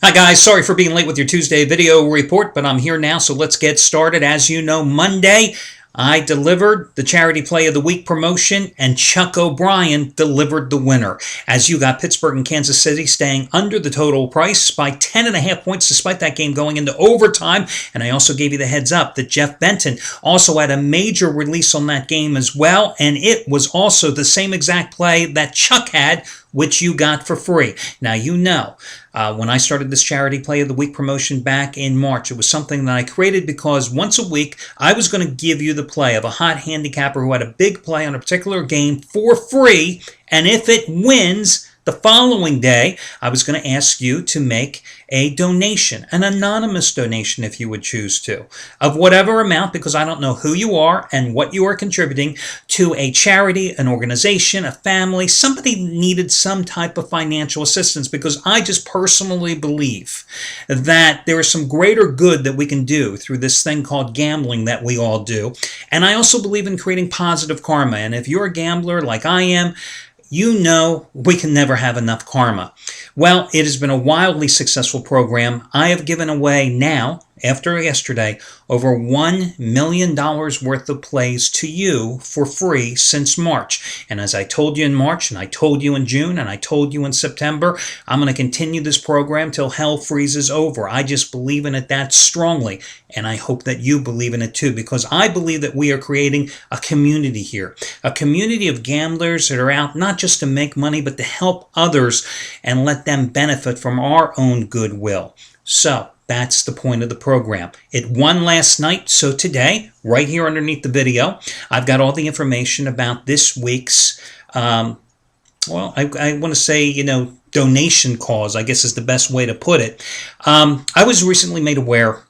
Hi guys, sorry for being late with your Tuesday video report, but I'm here now, so let's get started. As you know, Monday I delivered the Charity Play of the Week promotion, and Chuck O'Brien delivered the winner. As you got Pittsburgh and Kansas City staying under the total price by 10.5 points, despite that game going into overtime. And I also gave you the heads up that Jeff Benton also had a major release on that game as well, and it was also the same exact play that Chuck had, which you got for free. Now, you know, when I started this Charity Play of the Week promotion back in March, it was something that I created because once a week, I was going to give you the play of a hot handicapper who had a big play on a particular game for free, and if it wins, the following day, I was going to ask you to make a donation, an anonymous donation if you would choose to, of whatever amount, because I don't know who you are and what you are contributing to a charity, an organization, a family. Somebody needed some type of financial assistance, because I just personally believe that there is some greater good that we can do through this thing called gambling that we all do. And I also believe in creating positive karma. And if you're a gambler like I am, you know we can never have enough karma. Well, it has been a wildly successful program. I have given away now, after yesterday, over $1 million worth of plays to you for free since March. And as I told you in March, and I told you in June, and I told you in September, I'm going to continue this program till hell freezes over. I just believe in it that strongly, and I hope that you believe in it too, because I believe that we are creating a community here, a community of gamblers that are out not just to make money, but to help others and let them benefit from our own goodwill. So, that's the point of the program. It won last night, so today, right here underneath the video, I've got all the information about this week's, I want to say, donation cause, I guess is the best way to put it. I was recently made aware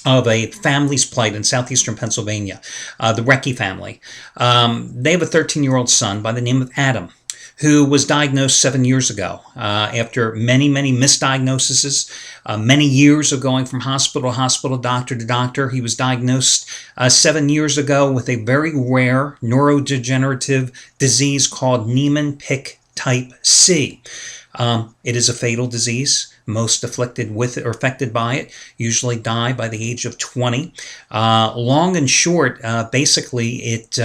of a family's plight in southeastern Pennsylvania, the Recchi family. They have a 13-year-old son by the name of Adam, who was diagnosed 7 years ago after many misdiagnoses, many years of going from hospital to hospital, doctor to doctor. He was diagnosed 7 years ago with a very rare neurodegenerative disease called Niemann-Pick type C. It is a fatal disease. Most afflicted with it or affected by it usually die by the age of 20. Long and short, basically, it...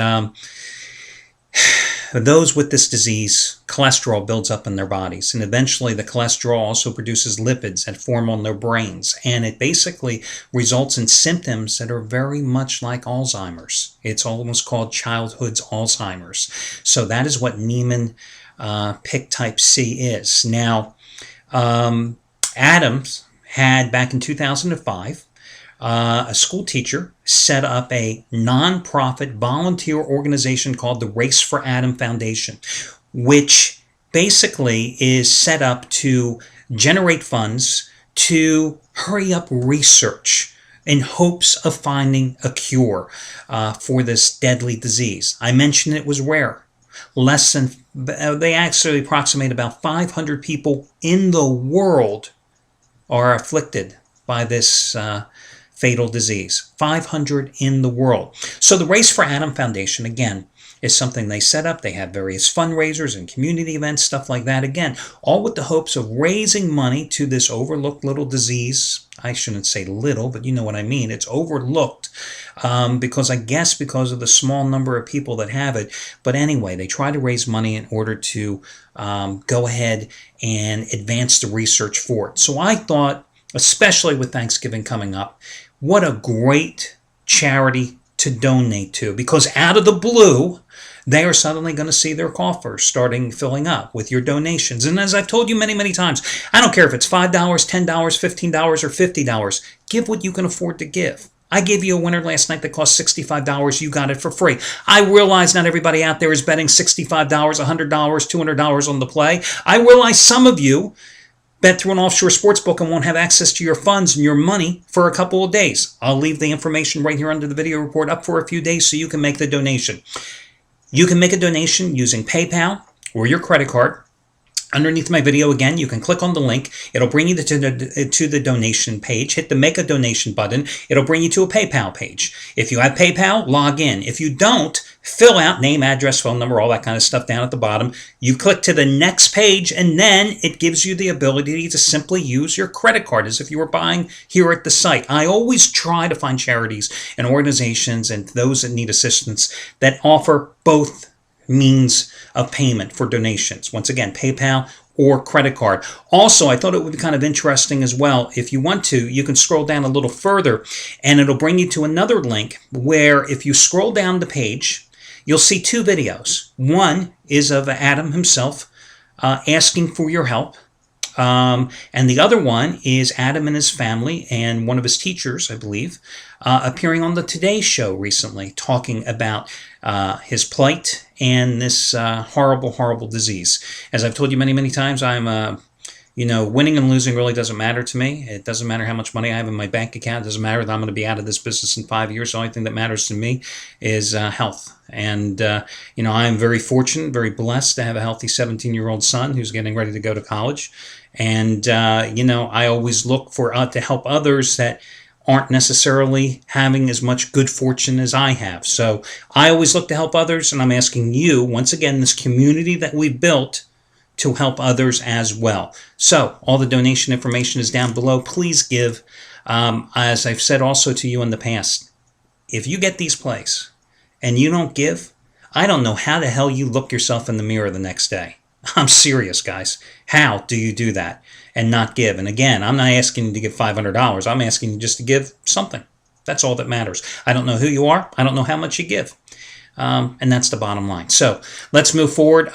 those with this disease, cholesterol builds up in their bodies, and eventually the cholesterol also produces lipids that form on their brains, and it basically results in symptoms that are very much like Alzheimer's. It's almost called childhood's Alzheimer's. So that is what Niemann-Pick type C is. Now, Adams had, back in 2005, a school teacher set up a nonprofit volunteer organization called the Race for Adam Foundation, which basically is set up to generate funds to hurry up research in hopes of finding a cure for this deadly disease. I mentioned it was rare. They actually approximate about 500 people in the world are afflicted by this fatal disease. 500 in the world. So the Race for Adam Foundation, again, is something they set up. They have various fundraisers and community events, stuff like that. Again, all with the hopes of raising money to this overlooked little disease. I shouldn't say little, but you know what I mean. It's overlooked because of the small number of people that have it. But anyway, they try to raise money in order to go ahead and advance the research for it. So I thought, especially with Thanksgiving coming up, what a great charity to donate to, because out of the blue, they are suddenly going to see their coffers starting filling up with your donations. And as I've told you many times, I don't care if it's $5, $10, $15, or $50. Give what you can afford to give. I gave you a winner last night that cost $65. You got it for free. I realize not everybody out there is betting $65, $100, $200 on the play. I realize some of you bet through an offshore sports book and won't have access to your funds and your money for a couple of days. I'll leave the information right here under the video report up for a few days so you can make the donation. You can make a donation using PayPal or your credit card. Underneath my video, again, you can click on the link. It'll bring you to the donation page. Hit the Make a Donation button. It'll bring you to a PayPal page. If you have PayPal, log in. If you don't, fill out name, address, phone number, all that kind of stuff down at the bottom. You click to the next page, and then it gives you the ability to simply use your credit card as if you were buying here at the site. I always try to find charities and organizations and those that need assistance that offer both means of payment for donations. Once again, PayPal or credit card. Also, I thought it would be kind of interesting as well. If you want to, you can scroll down a little further and it'll bring you to another link where if you scroll down the page, you'll see two videos. One is of Adam himself asking for your help. And the other one is Adam and his family and one of his teachers, I believe, appearing on the Today Show recently, talking about his plight and this horrible, horrible disease. As I've told you many, many times, I'm, winning and losing really doesn't matter to me. It doesn't matter how much money I have in my bank account. It doesn't matter that I'm going to be out of this business in 5 years. The only thing that matters to me is health. And, I am very fortunate, very blessed to have a healthy 17-year-old son who's getting ready to go to college. And, I always look for to help others that aren't necessarily having as much good fortune as I have. So I always look to help others, and I'm asking you, once again, this community that we've built, to help others as well. So all the donation information is down below. Please give. As I've said also to you in the past, if you get these plays and you don't give, I don't know how the hell you look yourself in the mirror the next day. I'm serious, guys. How do you do that and not give? And again, I'm not asking you to give $500. I'm asking you just to give something. That's all that matters. I don't know who you are. I don't know how much you give. And that's the bottom line. So let's move forward.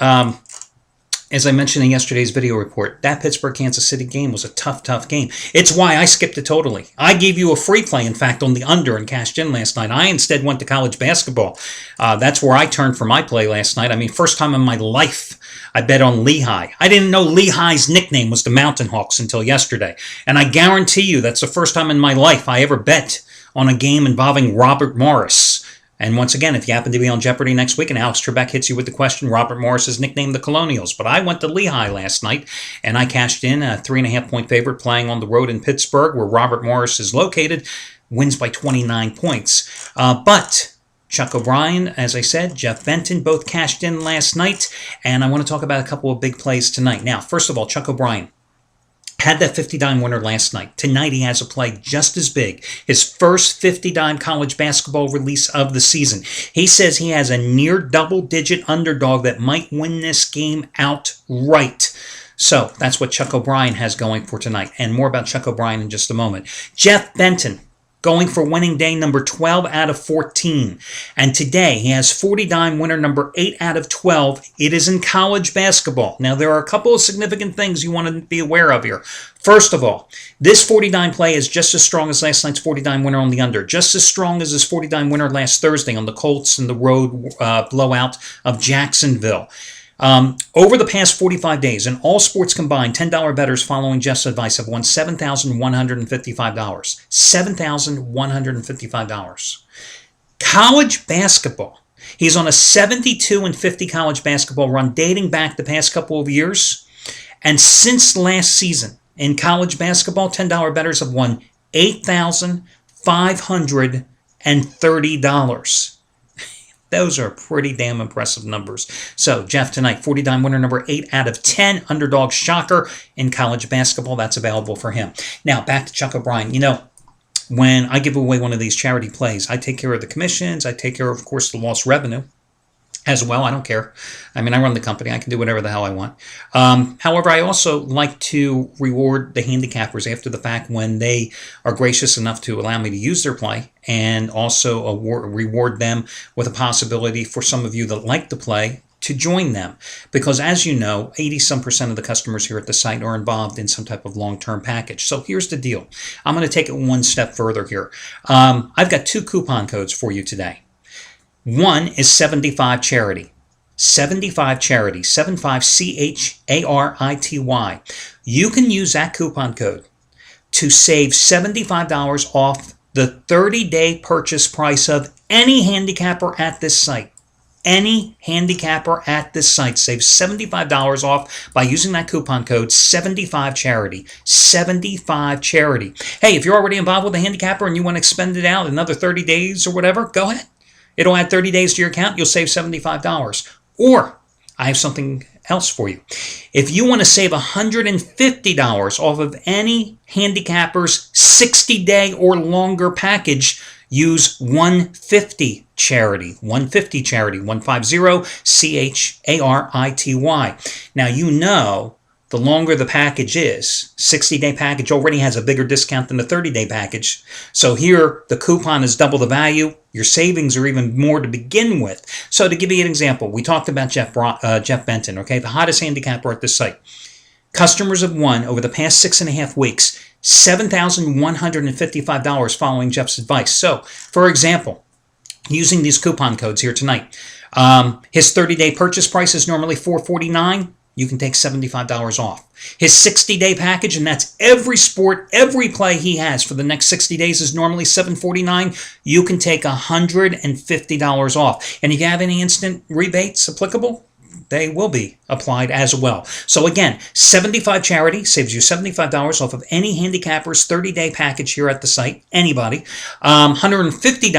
As I mentioned in yesterday's video report, that Pittsburgh-Kansas City game was a tough, tough game. It's why I skipped it totally. I gave you a free play, in fact, on the under and cashed in last night. I instead went to college basketball. That's where I turned for my play last night. I mean, first time in my life I bet on Lehigh. I didn't know Lehigh's nickname was the Mountain Hawks until yesterday. And I guarantee you that's the first time in my life I ever bet on a game involving Robert Morris. And once again, if you happen to be on Jeopardy next week and Alex Trebek hits you with the question, Robert Morris is nicknamed the Colonials. But I went to Lehigh last night, and I cashed in a 3.5-point favorite playing on the road in Pittsburgh, where Robert Morris is located, wins by 29 points. But Chuck O'Brien, as I said, Jeff Benton, both cashed in last night, and I want to talk about a couple of big plays tonight. Now, first of all, Chuck O'Brien had that 50-dime winner last night. Tonight he has a play just as big. His first 50-dime college basketball release of the season. He says he has a near double-digit underdog that might win this game outright. So that's what Chuck O'Brien has going for tonight. And more about Chuck O'Brien in just a moment. Jeff Benton, going for winning day number 12 out of 14. And today he has 40-dime winner number 8 out of 12. It is in college basketball. Now, there are a couple of significant things you want to be aware of here. First of all, this 40-dime play is just as strong as last night's 40-dime winner on the under. Just as strong as his 40-dime winner last Thursday on the Colts and the road blowout of Jacksonville. Over the past 45 days, in all sports combined, $10 bettors following Jeff's advice have won $7,155. $7,155. College basketball. He's on a 72-50 college basketball run dating back the past couple of years. And since last season, in college basketball, $10 bettors have won $8,530. Those are pretty damn impressive numbers. So, Jeff tonight, 40-dime winner number 8 out of 10. Underdog shocker in college basketball. That's available for him. Now, back to Chuck O'Brien. When I give away one of these charity plays, I take care of the commissions. I take care of course, the lost revenue as well. I don't care. I mean, I run the company. I can do whatever the hell I want. However, I also like to reward the handicappers after the fact when they are gracious enough to allow me to use their play, and also reward them with a possibility for some of you that like the play to join them. Because as you know, 80% of the customers here at the site are involved in some type of long-term package. So here's the deal. I'm going to take it one step further here. I've got 2 coupon codes for you today. One is 75 Charity. 75 Charity. 75 CHARITY. You can use that coupon code to save $75 off the 30-day purchase price of any handicapper at this site. Any handicapper at this site saves $75 off by using that coupon code 75charity. 75charity. Hey, if you're already involved with a handicapper and you want to expend it out another 30 days or whatever, go ahead. It'll add 30 days to your account. You'll save $75. Or I have something else for you. If you want to save $150 off of any handicapper's 60-day or longer package, use 150 Charity. 150 Charity. 150 CHARITY. Now, you know the longer the package is, 60-day package already has a bigger discount than the 30-day package. So here, the coupon is double the value. Your savings are even more to begin with. So to give you an example, we talked about Jeff Benton, okay, the hottest handicapper at this site. Customers have won over the past 6.5 weeks $7,155 following Jeff's advice. So, for example, using these coupon codes here tonight, his 30-day purchase price is normally $449. You can take $75 off. His 60-day package, and that's every sport, every play he has for the next 60 days, is normally $749. You can take $150 off. And if you have any instant rebates applicable, they will be applied as well. So again, 75 Charity saves you $75 off of any handicapper's 30-day package here at the site. Anybody. 150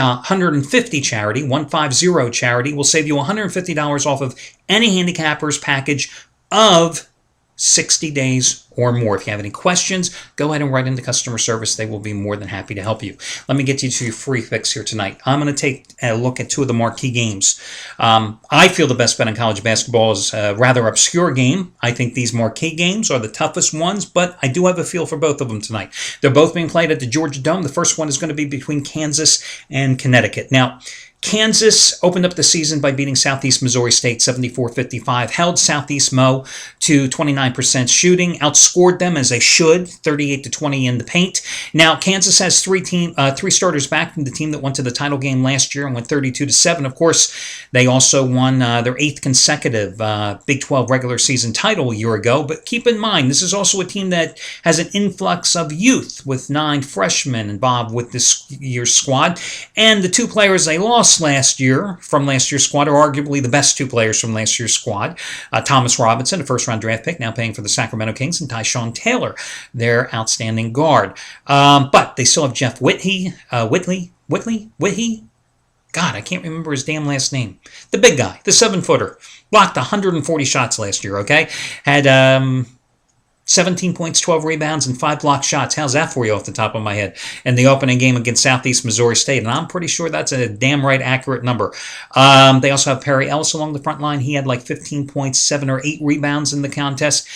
Charity, 150 Charity, will save you $150 off of any handicapper's package of 60 days or more. If you have any questions, go ahead and write into customer service. They will be more than happy to help you. Let me get you to your free fix here tonight. I'm going to take a look at two of the marquee games. I feel the best bet in college basketball is a rather obscure game. I think these marquee games are the toughest ones, but I do have a feel for both of them tonight. They're both being played at the Georgia Dome. The first one is going to be between Kansas and Connecticut. Now, Kansas opened up the season by beating Southeast Missouri State 74-55, held Southeast Mo to 29% shooting, outscored them as they should, 38-20 in the paint. Now, Kansas has three starters back from the team that went to the title game last year and went 32-7. Of course, they also won their 8th consecutive Big 12 regular season title a year ago. But keep in mind, this is also a team that has an influx of youth with 9 freshmen involved with this year's squad. And the 2 players they lost last year from last year's squad are arguably the best 2 players from last year's squad. Thomas Robinson, a first-round draft pick, now playing for the Sacramento Kings, and Tyshawn Taylor, their outstanding guard. But they still have Jeff Whitney. God, I can't remember his damn last name. The big guy, the 7-footer. Blocked 140 shots last year, okay? Had 17 points, 12 rebounds, and 5 blocked shots. How's that for you off the top of my head? In the opening game against Southeast Missouri State. And I'm pretty sure that's a damn right accurate number. They also have Perry Ellis along the front line. He had like 15 points, 7 or 8 rebounds in the contest.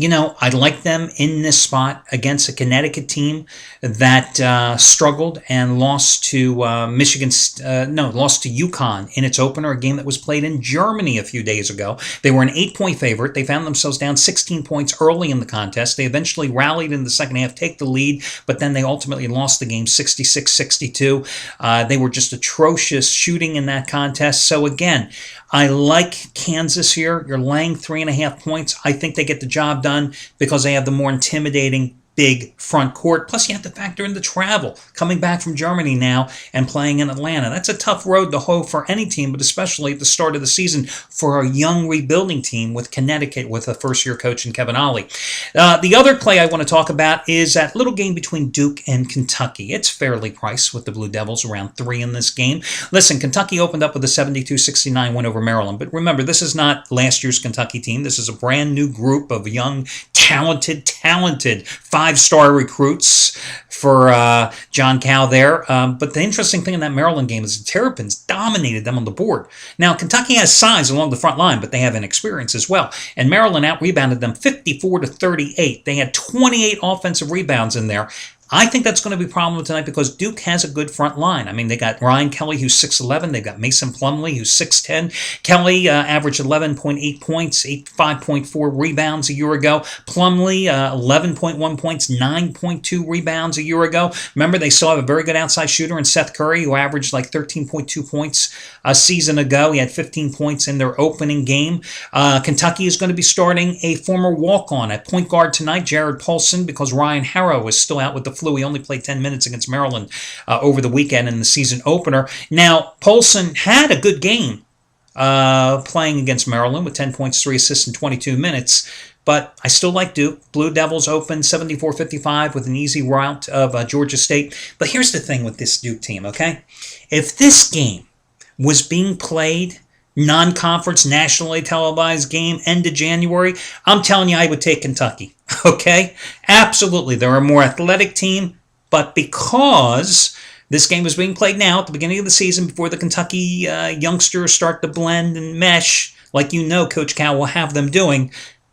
I like them in this spot against a Connecticut team that struggled and lost to lost to UConn in its opener, a game that was played in Germany a few days ago. They were an 8-point favorite. They found themselves down 16 points early in the contest. They eventually rallied in the second half, take the lead, but then they ultimately lost the game 66-62. They were just atrocious shooting in that contest. So again, I like Kansas here. You're laying 3.5 points. I think they get the job done because they have the more intimidating big front court. Plus, you have to factor in the travel, coming back from Germany now and playing in Atlanta. That's a tough road to hoe for any team, but especially at the start of the season for a young rebuilding team with Connecticut with a first-year coach in Kevin Ollie. The other play I want to talk about is that little game between Duke and Kentucky. It's fairly priced with the Blue Devils around 3 in this game. Listen, Kentucky opened up with a 72-69 win over Maryland, but remember, this is not last year's Kentucky team. This is a brand new group of young, talented 5-star recruits for John Cal there. But the interesting thing in that Maryland game is the Terrapins dominated them on the board. Now, Kentucky has size along the front line, but they have inexperience as well. And Maryland out-rebounded them 54-38. They had 28 offensive rebounds in there. I think that's going to be a problem tonight because Duke has a good front line. I mean, they got Ryan Kelly, who's 6'11". They've got Mason Plumlee, who's 6'10". Kelly averaged 11.8 points, 5.4 rebounds a year ago. Plumlee, 11.1 points, 9.2 rebounds a year ago. Remember, they still have a very good outside shooter in Seth Curry, who averaged like 13.2 points a season ago. He had 15 points in their opening game. Kentucky is going to be starting a former walk-on at point guard tonight, Jared Paulson, because Ryan Harrow is still out with the flu. He only played 10 minutes against Maryland over the weekend in the season opener. Now, Polson had a good game playing against Maryland with 10 points, 3 assists in 22 minutes. But I still like Duke. Blue Devils open 74-55 with an easy rout of Georgia State. But here's the thing with this Duke team, okay? If this game was being played, non-conference, nationally televised game, end of January, I'm telling you I would take Kentucky, okay? Absolutely. They're a more athletic team, but because this game was being played now at the beginning of the season before the Kentucky youngsters start to blend and mesh, like you know Coach Cal will have them doing,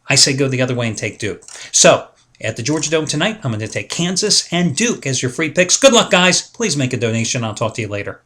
I say go the other way and take Duke. So, at the Georgia Dome tonight, I'm going to take Kansas and Duke as your free picks. Good luck, guys. Please make a donation. I'll talk to you later.